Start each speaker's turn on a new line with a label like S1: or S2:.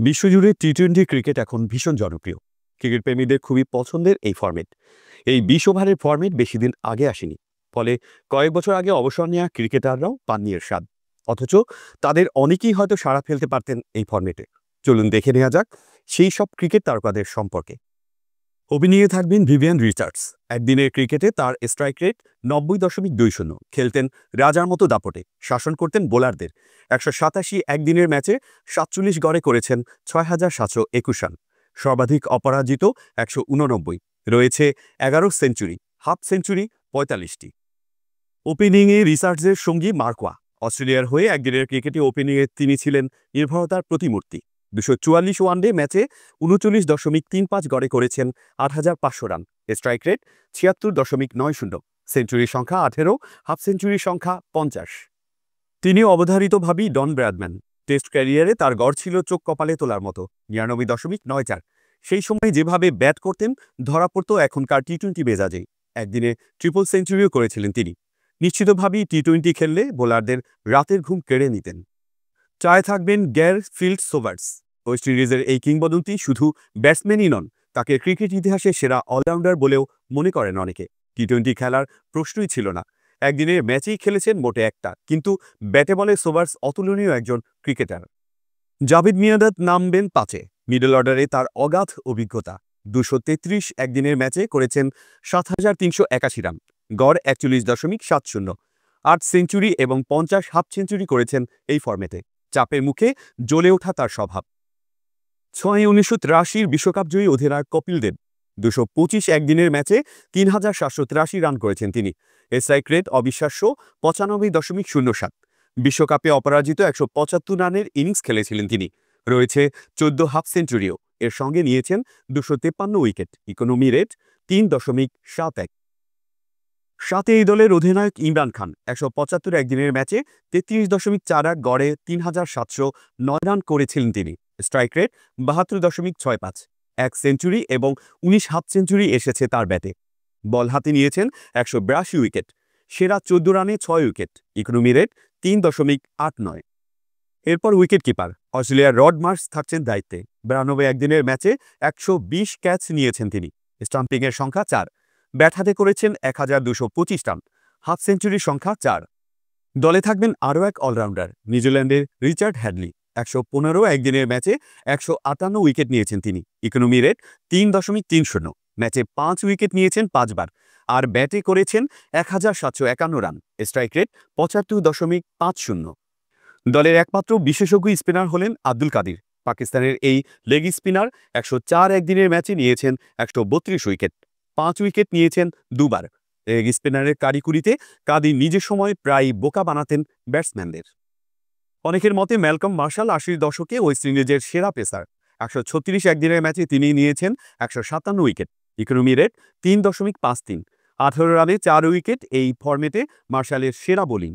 S1: বিশ্বজুড়ে টি-20 ক্রিকেট এখন ভীষণ জনপ্রিয়। ক্রিকেট প্রেমীদের খুবই পছন্দের এই ফরম্যাট। এই ২০ ওভারের ফরম্যাট বেশি দিন আগে আসেনি। ফলে কয়েক বছর আগে অবসর নেওয়া ক্রিকেটাররাও পাননি এর স্বাদ। অথচ তাদের অনেকেই হয়তো সাড়া ফেলতে পারতেন এই ফরম্যাটে। চলুন দেখে নেওয়া যাক সেই সব ক্রিকেট তারকাদের সম্পর্কে। অভিনয়ে থাকবেন ভিভিয়ান রিচার্ডস। একদিনের ক্রিকেটে তার স্ট্রাইক রেট ৯০.২০। খেলতেন রাজার মতো দাপটে, শাসন করতেন বোলারদের। ১৮৭ একদিনের ম্যাচে ৪৭ গড়ে করেছেন ৬,৭২১ রান। সর্বাধিক অপরাজিত ১৮৯। রয়েছে ১১ সেঞ্চুরি, হাফ সেঞ্চুরি ৪৫টি। ওপেনিংয়ে রিচার্ডসের সঙ্গী মার্কোয়া। অস্ট্রেলিয়ার হয়ে একদিনের ক্রিকেটে ওপেনিংয়ে তিনি ছিলেন নির্ভরতার প্রতিমূর্তি। ২৪৪ ওয়ানডে ম্যাচে ৩৯.৩৫ গড়ে করেছেন ৮,৫০০ রান। Strike rate ৭৬.৯০। সেঞ্চুরির সংখ্যা ১৮, হাফ সেঞ্চুরির সংখ্যা ৫০। তিনি অবধারিতভাবেই ডন ব্র্যাডম্যান। টেস্ট ক্যারিয়ারে তার গড় ছিল চোখ কপালে তোলার মতো ৯৯.৯৪। সেই সময় যেভাবে ব্যাট করতেন ধরা পড়ত এখনকার টি-20 মেজাজেই। একদিনে ট্রিপল সেঞ্চুরিও করেছিলেন তিনি। নিশ্চিতভাবেই টি-20 খেললে বোলারদের রাতের ঘুম কেড়ে নিতেন। চায়ে থাকবেন গ্যারফিল্ড সোবার্স। ওয়েস্ট ইন্ডিজের এই কিংবদন্তি শুধু ব্যাটসম্যানই নন, তাকে ক্রিকেট ইতিহাসের সেরা অলরাউন্ডার বলেও মনে করেন অনেকে। টি-20 খেলার প্রশ্নই ছিল না। একদিনের ম্যাচেই খেলেছেন মোটে একটা, কিন্তু ব্যাটে বলে সোবার্স অতুলনীয় একজন ক্রিকেটার। জাভেদ মিয়াঁদাদ নামবেন ৫-এ। মিডল অর্ডারে তার অগাধ অভিজ্ঞতা। ২৩৩ একদিনের ম্যাচে করেছেন ৭,৩৮১ রান, গড় ৪১.৭০। ৮ সেঞ্চুরি এবং ৫০ হাফ সেঞ্চুরি করেছেন এই ফরম্যাটে। চাপের মুখে জ্বলে ওঠা তার স্বভাব। ৬ ১৯৮৩ বিশ্বকাপজয়ী অধিনায়ক কপিল দেব। ২২৫ একদিনের ম্যাচে ৩,৭৮৩ রান করেছেন তিনি। স্ট্রাইক রেট অবিশ্বাস্য ৯৫.০৭। বিশ্বকাপে অপরাজিত ১৭৫ রানের ইনিংস খেলেছিলেন তিনি। রয়েছে ১৪ হাফ সেঞ্চুরিও। এর সঙ্গে নিয়েছেন ২৫৩ উইকেট। Economy rate ৩.৭১। সাথে এই দলের অধিনায়ক ইমরান খান। ১৭৫ একদিনের ম্যাচে ৩৩.৪৮ গড়ে ৩,৭০৯ রান করেছিলেন তিনি। Strike rate ৭২.৬৫। ১ সেঞ্চুরি এবং ১৯ হাফ সেঞ্চুরি এসেছে তার ব্যাটে। বল হাতে নিয়েছেন ১৮২ উইকেট। সেরা ১৪ রানে ৬ উইকেট। Economy rate ৩.৮৯। এরপর উইকেট কিপার অস্ট্রেলিয়ার রড মার্শ থাকছেন দায়িত্বে। ৯২ একদিনের ম্যাচে ১২০ ক্যাচ নিয়েছেন তিনি। স্টাম্পিংয়ের সংখ্যা ৪। ব্যাট হাতে করেছেন ১,২২৫ রান। হাফ সেঞ্চুরির সংখ্যা ৪। দলে থাকবেন আরও এক অলরাউন্ডার, নিউজিল্যান্ডের রিচার্ড হ্যাডলি। ১১৫ একদিনের ম্যাচে ১৫৮ উইকেট নিয়েছেন তিনি। Economy rate ৩.৩০। ম্যাচে ৫ উইকেট নিয়েছেন ৫ বার, আর ব্যাটে করেছেন ১,৭৫১ রান। Strike rate ৭৫.৫০। দলের একমাত্র বিশেষজ্ঞ স্পিনার হলেন আব্দুল কাদির। পাকিস্তানের এই লেগ স্পিনার ১০৪ একদিনের ম্যাচে নিয়েছেন ১৩২ উইকেট। ৫ উইকেট নিয়েছেন দুবার। লেগ স্পিনারের কারিকুরিতে কাদির নিজের সময় প্রায় বোকা বানাতেন ব্যাটসম্যানদের। অনেকের মতে ম্যালকম মার্শাল ৮০ দশকে ওয়েস্ট ইন্ডিজের সেরা পেসার। ১৩৬ একদিনের ম্যাচে তিনি নিয়েছেন ১৫৭ উইকেট। Economy rate ৩.৫৩। ১৮ রানে ৪ উইকেট এই ফরম্যাটে মার্শালের সেরা বোলিং।